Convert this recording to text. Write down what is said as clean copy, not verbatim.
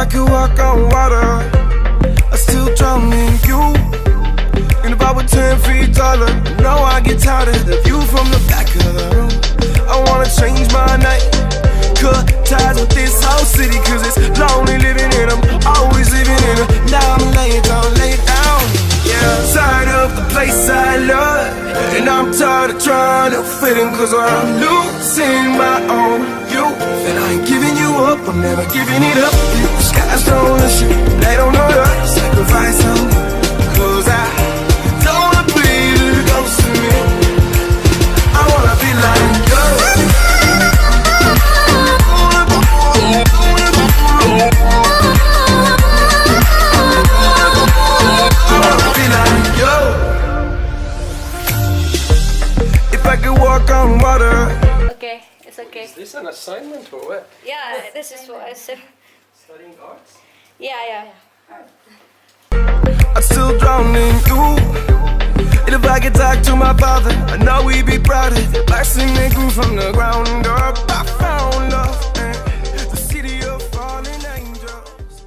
I could walk on water, I still drown in you. And if I were 10 feet taller, no, I get tired of the view from the back of the room. I wanna change my name, cut ties with this whole city, cause it's lonely living in them, always living in them. Now I'm laying down, yeah. Tired of the place I love, and I'm tired of trying to fit in, cause I'm losing my own youth. And I ain't giving you up, I'm never giving it up. The skies don't listen, they don't know the sacrifice on me, cause I don't wanna be the ghost of me. I wanna be like you. I could walk on water. Okay, it's okay. Is this an assignment or what? Yeah, this is what I said. Studying arts? Yeah. I'm still drowning in you. And if I could talk to my father, I know we'd be proud of the blessing that grew from the